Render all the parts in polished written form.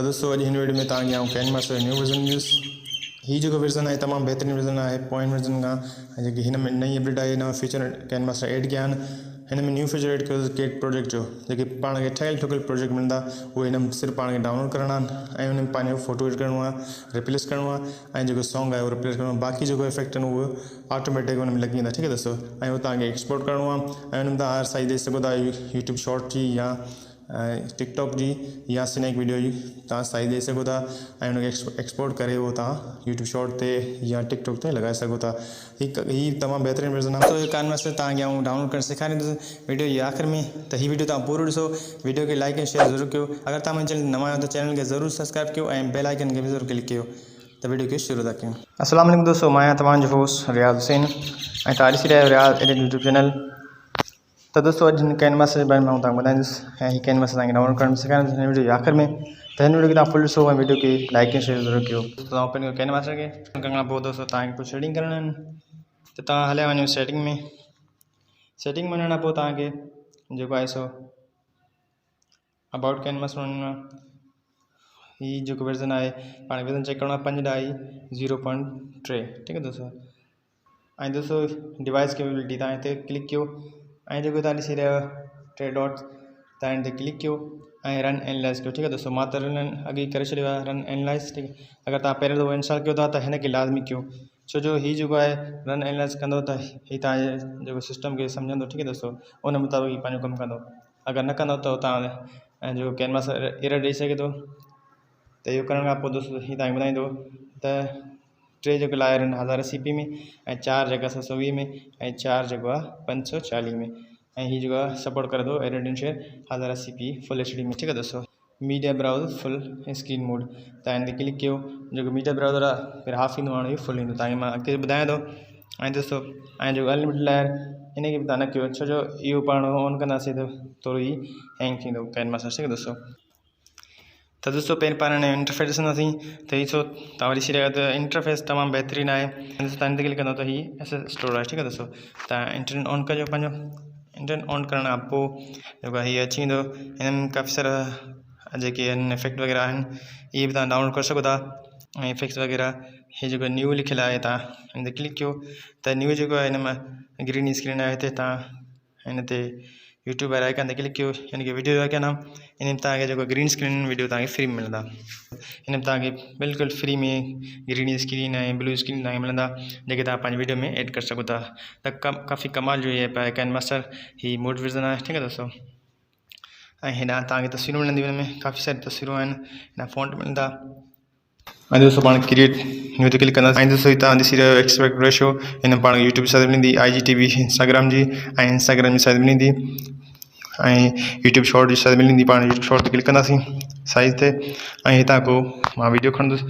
तो दोस्तों अॼु हिन वीडियो में तव्हांखे आउं कैनवास जो न्यू वर्ज़न ही जो वर्ज़न है तमाम बेहतरीन वर्ज़न है पॉइंट वर्ज़न का जेकी हिन में नई अपडेट आई नवा फीचर कैनवास ऐड किया हिन में न्यू फीचर ऐड कयो गेट प्रोजेक्ट जो जेके पाण खे ठहियल ठुकियल प्रोजेक्ट मिलंदा उहे हिन में सिर्फ़ु पाण खे डाउनलोड करणा आहिनि ऐं हुन में पंहिंजो फोटो एड करिणो आहे रिप्लेस करिणो आहे ऐं जेको सॉन्ग आहे उहो रिप्लेस करिणो आहे बाक़ी जेको इफेक्ट आहिनि उहो ऑटोमेटिक हुन में लॻी वेंदा ठीकु आहे दोस्तों ऐं उहो तव्हांखे एक्सपोर्ट करिणो आहे ऐं हुन में तव्हां हर साइज़ ॾेई सघो था यूट्यूब शॉर्ट जी या टिकटॉक जी या स्नैक वीडियो जी तव्हां साइज़ ॾेई सघो था ऐं हुनखे एक्सपोर्ट करे उहो तव्हां यूट्यूब शॉर्ट ते या टिकटॉक ते लॻाए सघो था ही तमामु बहितरीनु वर्ज़न आहे तो कैनवास ते तव्हांखे आउं डाउनलोड करणु सेखारींदुसि वीडियो जी आख़िर में त ही वीडियो तव्हां पूरो ॾिसो वीडियो खे लाइक ऐं शेयर ज़रूरु कयो अगरि तव्हां मुंहिंजे चैनल नवां आहियो त चैनल खे ज़रूरु सब्सक्राइब कयो ऐं बेल आइकन खे बि ज़रूरु क्लिक कयो त वीडियो खे शुरू था कयूं। अस्सलाम वालेकुम दोस्तों, मैं आहियां तव्हांजो होस्ट रियाज़ हुसैन ऐं तव्हां ॾिसी रहिया आहियो रियाज़ एडिट यूट्यूब चैनल। तो दोस्तों अॼु कैनवास जे बारे में तव्हांखे ॿुधाईंदुसि ऐं ही कैनवास तव्हांखे डाउनलोड करणु सेखारींदुसि हिन वीडियो जे आख़िर में त हिन वीडियो खे तव्हां फुल ॾिसो ऐं वीडियो खे लाइक ऐं शेयर ज़रूरु कयो। त तव्हां ओपन कयो कैनवास खे करण खां पोइ दोस्तों तव्हांखे कुझु सेटिंग करणा आहिनि त तव्हां हलिया वञो सेटिंग में वञण खां पोइ तव्हांखे जेको आहे सो अबाउट कैनवास वञणो आहे। ही जो वर्ज़न है पाण वर्ज़न चेक करणो आहे 5.0.3 ठीक है दोस्तों। ऐं दोस्तों डिवाइस कैपेबिलिटी तव्हां हिते क्लिक कयो ऐं जेको तव्हां ॾिसी रहिया आहियो 3 डॉट्स तव्हां हिन ते क्लिक कयो ऐं रन एनालाइज़ कयो ठीक है दोस्तों। मां त रन अॻे करे छॾियो आहे रन एनालाइज़ ठीक है। अगरि तव्हां पहिरियों दफ़ो इंस्टॉल कयो था त हिन खे लाज़मी कयो छो जो ही जेको आहे रन एनालाइज़ कंदो त ही तव्हांजे जेको सिस्टम खे सम्झंदो ठीक है दोस्तों। उन मुताबिक़ ही पंहिंजो कमु कंदो अगरि न कंदो त तव्हां जेको कैनवास एरर ॾेई सघे थो। तो इहो करण खां पोइ दोस्तों ही तव्हांखे ॿुधाईंदो त 3 जेको लायर आहिनि 1080p में ऐं 4 जेका 720 में ऐं 4 जेको आहे 540 में ऐं ही जेको आहे सपोर्ट करे थो रेजिडेंशियल 1080p फुल HD में ठीक है दोस्तों। Media browser full screen mode तव्हां हिन ते क्लिक कयो जेको मीडिया ब्राउज़र आहे फिर हाफ ईंदो हाणे फुल ईंदो तव्हांखे मां अॻिते ॿुधायां थो। ऐं दोस्तों ऐं जेको अनलिमिटेड लायर इन खे बि तव्हां न कयो छो जो इहो पाण ऑन कंदासीं त थोरो ई हैंग थींदो कैनवास ठीक है दोस्तों। तो दोस्तों पहिरीं पाण हिन इंटरफेस ॾिसंदासीं त हीअ छो तव्हां ॾिसी रहिया आहियो त इंटरफेस तमामु बहितरीनु आहे। तव्हां हिन ते क्लिक कंदो त हीअ एस स्टोर आहे ठीक है दोस्तों। तव्हां इंटरनेट ऑन कजो पंहिंजो इंटरनेट ऑन करण खां पोइ जेको आहे हीअ अची वेंदो हिन में काफ़ी सारा जेके आहिनि इफेक्ट वग़ैरह आहिनि इहे बि तव्हां डाउनलोड करे सघो था ऐं इफेक्ट्स वग़ैरह हीअ जेको न्यू लिखियलु आहे तव्हां हिन ते क्लिक कयो त न्यू जेको आहे हिन में ग्रीन स्क्रीन आहे हिते तव्हां हिन ते यूट्यूब वारे आइकन ते क्लिक कयो यानी कि वीडियो आइकन आहे इन में तव्हांखे जेको ग्रीन स्क्रीन वीडियो तव्हांखे फ्री में मिलंदा। हिन में तव्हांखे बिल्कुलु फ्री में ग्रीन स्क्रीन ऐं ब्लू स्क्रीन तव्हांखे मिलंदा जेके तव्हां पंहिंजे वीडियो में ऐड करे सघो था। त काफ़ी कमाल जो ये ऐप आहे कैनवास्टर ही मोड वर्ज़न आहे ठीक है दोस्तों। ऐं हेॾां तव्हांखे तस्वीरूं मिलंदियूं हिन में काफ़ी सारी तस्वीरूं आहिनि हिन फॉन्ट मिलंदा। ऐं दोस्तों पाण क्रिएट न्यू ते क्लिक कंदासीं ऐं दोस्तों तव्हां ॾिसी रहियो एक्सपेक्ट रेशियो हिन में पाण यूट्यूब जी साइज़ मिलंदी IGTV इंस्टाग्राम जी ऐं इंस्टाग्राम जी साइज़ मिलंदी ऐं यूट्यूब शॉर्ट जी साइज़ मिलंदी। पाण यूट्यूब शॉर्ट ते क्लिक कंदासीं साइज़ ते ऐं हितां को मां वीडियो खणंदुसि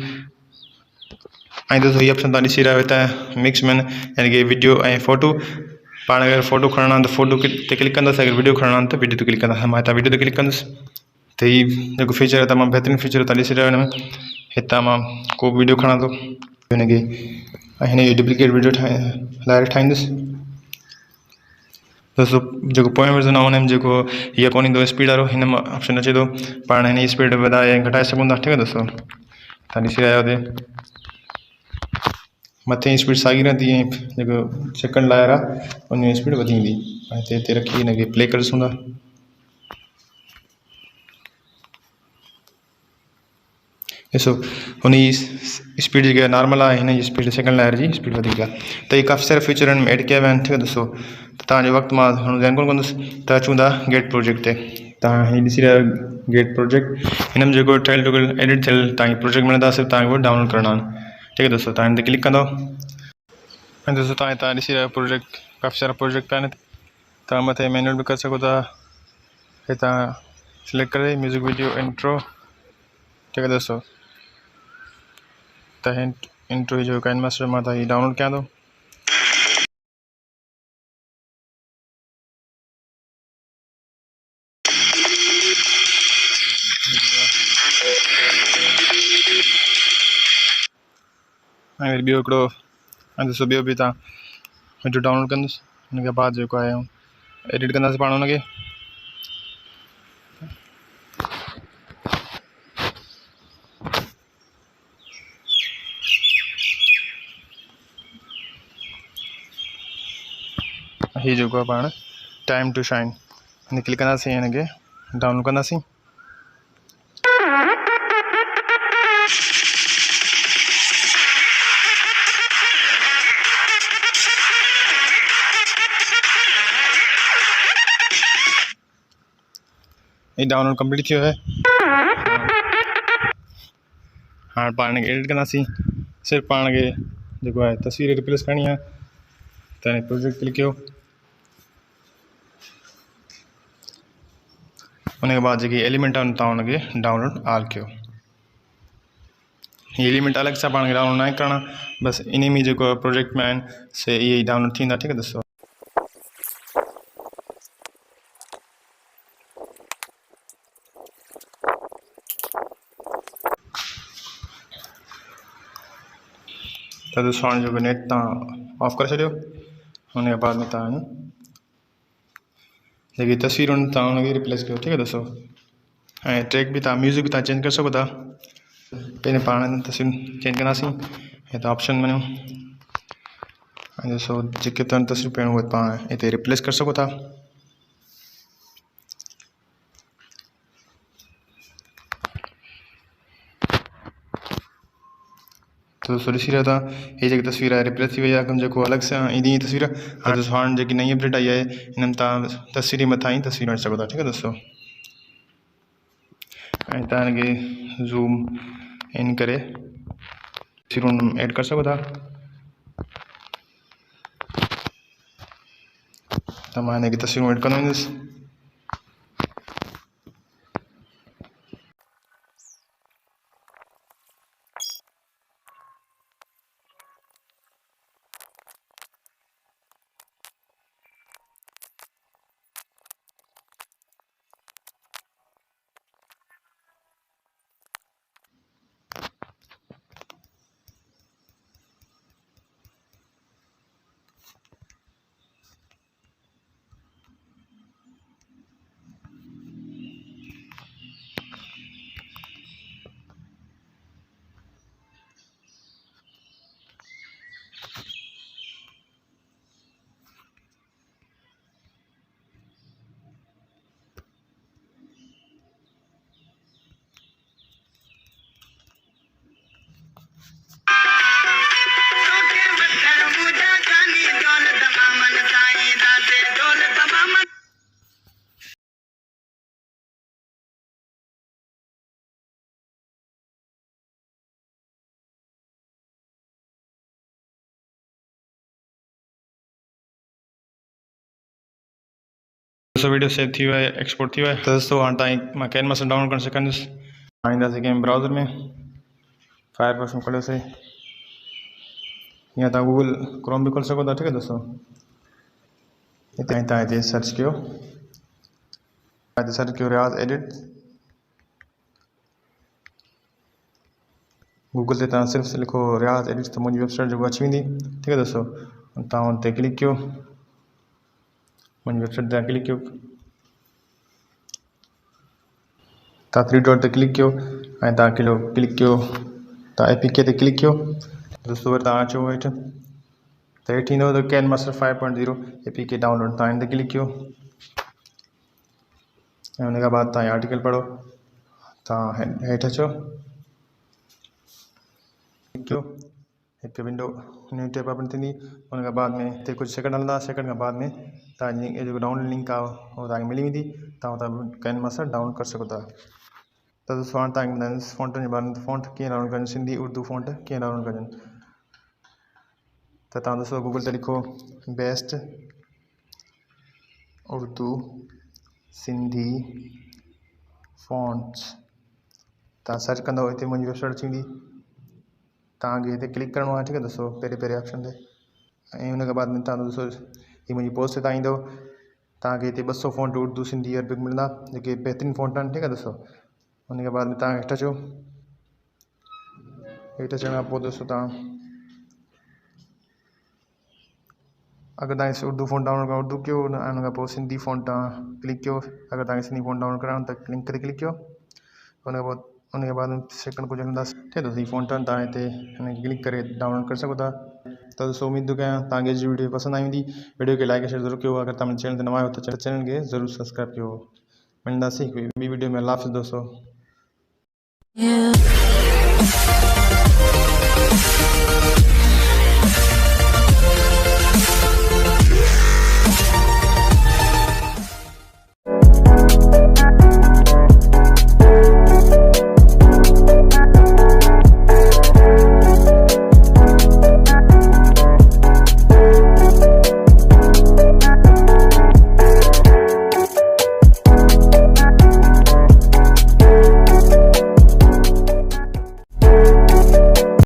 ऐं दोस्तों हीअ ऑप्शन तव्हां ॾिसी रहिया आहियो त मिक्स मैन यानी कि वीडियो ऐं फ़ोटो पाण अगरि फ़ोटो खणणा आहिनि त फ़ोटो ते क्लिक कंदासीं अगरि वीडियो खणणा आहिनि त वीडियो ते क्लिक कंदासीं। मां हितां वीडियो ते क्लिक कंदुसि त हीअ जेको फीचर आहे तमामु बहितरीनु फीचर तव्हां ॾिसी रहिया आहियो हिन में हितां मां को वीडियो खणा थो हिनखे ऐं हिन जो डुप्लीकेट वीडियो ठाहींदुसि दोस्तों। जेको पोएं वर्ज़न आहे हुन में जेको हीअ कोन ईंदो स्पीड वारो हिन में ऑप्शन अचे थो पाण हिन जी स्पीड वधाए ऐं घटाए सघूं था ठीक है दोस्तों। तव्हां ॾिसी रहिया आहियो हुते मथे स्पीड साॻी रहंदी ऐं जेको सेकंड लायर आहे उन जी स्पीड वधी वेंदी। हिते रखी हिनखे प्ले करे ॾिसूं था ॾिसो हुन जी स्पीड जेकी आहे नॉर्मल आहे हिन जी स्पीड सेकंड लायर जी स्पीड वधीक आहे। त इहे काफ़ी सारा फीचर हिन में ऐड कया विया आहिनि ठीक है दोस्तों। त तव्हांजो वक़्तु मां हाणे ध्यानु कोन कंदुसि त अचूं था गेट प्रोजेक्ट ते। तव्हां हीअ ॾिसी रहिया आहियो गेट प्रोजेक्ट हिन में जेको ठहियल ठुकियल एडिट थियल तव्हांखे प्रोजेक्ट मिलंदा सिर्फ़ु तव्हांखे उहो डाउनलोड करणा आहिनि ठीक है दोस्तों। तव्हां हिन ते क्लिक कंदो ऐं दोस्तों तव्हां हितां ॾिसी रहिया आहियो प्रोजेक्ट काफ़ी सारा प्रोजेक्ट आहिनि तव्हां मथे मैनुअल बि करे सघो था हितां सिलेक्ट करे म्यूज़िक वीडियो इंट्रो ठीक है दोस्तों। त इंट्रो जो कैनवास मां त हीअ डाउनलोड कयां थो ऐं वरी ॿियो हिकिड़ो ऐं दोस्तों ॿियो बि तव्हां वीडियो डाउनलोड कंदुसि हुन खां बाद जेको आहे एडिट कंदासीं पाण हुनखे ही जो पाण टाइम टू शाइन हिन क्लिक कंदासीं हिन खे डाउनलोड कंदासीं। ये डाउनलोड कंप्लीट थी है। हाँ पाण खे एडिट कंदासीं। सिर्फ पाण खे जेको आहे तस्वीर रिप्लेस करणी आहे त प्रोजेक्ट क्लिक कयो। उनके बाद जेके एलिमेंट आहिनि तव्हां उनखे डाउनलोड आल कयो। ये एलिमेंट अलग सां पाण खे डाउनलोड न करणा, बस इन में जेको प्रोजेक्ट में आहिनि से इहे ई डाउनलोड थींदा। ठीक है दोस्तों, तो दोस्तों हाणे जो नेट तव्हां ऑफ करे छॾियो। उनके बाद में तव्हां जेकी तस्वीरूं तव्हां उनखे रिप्लेस कयो। ठीक है दोस्तों, ऐं ट्रैक भी तव्हां म्यूज़िक भी तव्हां चेंज करे सघो था। पहले पाण तस्वीर चेंज कंदासीं ऐं तव्हां ऑप्शन में ऐं दोस्तों जेके तव्हां तस्वीर पहिरियों उहे पाण हिते रिप्लेस करे सघो था। तो दोस्तों ॾिसी रहिया था, ये जेकी तस्वीर आहे रिप्लेस थी वई आहे, जेको अलॻि सां ईंदी तस्वीर। हाँ दोस्तों हाणे जेकी नई अपडेट आई आहे हिननि तव्हां तस्वीर मथां ई तस्वीर हणी सघो था। ठीक है दोस्तों, ऐं तव्हां हिनखे ज़ूम इन करे तस्वीरूं ऐड करे सघो था। त मां हिनखे तस्वीरूं ऐड कंदो वेंदुसि। दोस्तों वीडियो सेव थी है, एक्सपोर्ट थी है। तो दोस्तों हाँ तव्हां कैनवास डाउनलोड कर सघंदुसि। हाणे ईंदासीं कंहिं ब्राउज़र में फायरफॉक्स में खोलियोसीं, या तव्हां गूगल क्रोम भी खोले सघो था। ठीक है दोस्तों, हिते तव्हां हिते सर्च कयो, रियाज़ एडिट। गूगल से तव्हां सिर्फ लिखो रियाज़ एडिट तो मुंहिंजी वेबसाइट जो अची वेंदी। ठीक है दोस्तों, तव्हां हुन ते क्लिक कयो, मुंहिंजी वेबसाइट ते क्लिक कयो, तव्हां 3 डॉट ते क्लिक कयो ऐं तव्हां क्लिक कयो, तव्हां एपीके ते क्लिक कयो। दोस्तों वरी तव्हां अचो हेठि त हेठि ईंदव त कैनमास्टर 5.0 एपीके डाउनलोड, तव्हां हिन ते क्लिक कयो ऐं उन खां बाद तव्हां आर्टिकल पढ़ो। तव्हां हेठि अचो, क्लिक कयो, हिकु विंडो न्यू टैब ओपन थींदी। उन खां बाद में हिते कुझु सेकंड हलंदा, सेकंड खां बाद में तव्हांजी जेको डाउनलोड लिंक आहे उहो तव्हांखे मिली वेंदी, तव्हां हुतां कैनमास्टर डाउनलोड करे सघो था। तो दोस्तों हाणे तव्हांखे ॿुधाईंदुसि फ़ॉन्टनि जे बारे में, फ़ॉन्ट कीअं डाउनलोड कजनि, सिंधी उर्दू फ़ॉन्ट कीअं डाउनलोड कजनि। तो तव्हां दोस्तों गूगल ते लिखो बेस्ट उर्दू सिंधी फ़ॉन्ट्स, तव्हां सर्च कंदव हिते मुंहिंजी वेबसाइट अची वेंदी, तव्हांखे हिते क्लिक करिणो आहे। ठीक है दोस्तों, पहिरें ऑप्शन ते, ऐं उन खां बाद में तव्हां दोस्तों हीअ मुंहिंजी पोस्ट ते तव्हां ईंदव, तव्हांखे हिते 200 फ़ॉन्ट उर्दू सिंधी अरबिक मिलंदा, जेके बहितरीनु फ़ॉन्ट आहिनि। ठीक है दोस्तों, उन खां बाद में तव्हां हेठि अचो, हेठि अचण खां पोइ दोस्तों तव्हां अगर तव्हांखे उर्दू फ़ॉन्ट डाउनलोड करणु उर्दू कयो, उन खां पोइ सिंधी फ़ॉन्ट तव्हां क्लिक कयो। अगर तव्हांखे सिंधी फ़ॉन्ट डाउनलोड कराइणो त लिंक ते क्लिक कयो, उन खां बाद में सेकंड कुझु हलंदासीं। ठीक है दोस्तों, हीअ फ़ॉन्ट तव्हां हिते हिन खे क्लिक करे डाउनलोड करे सघो था। तो दोस्तों उम्मीद कयां तव्हांखे जी वीडियो पसंद आई हूंदी। वीडियो के लाइक शेयर जरूर कयो। अगर तव्हां चैनल ते नवां आहियो तो चैनल के जरूर सब्सक्राइब कयो। मिलंदासीं कोई ॿी वीडियो में। अल्लाह हाफ़िज़ दोस्तों।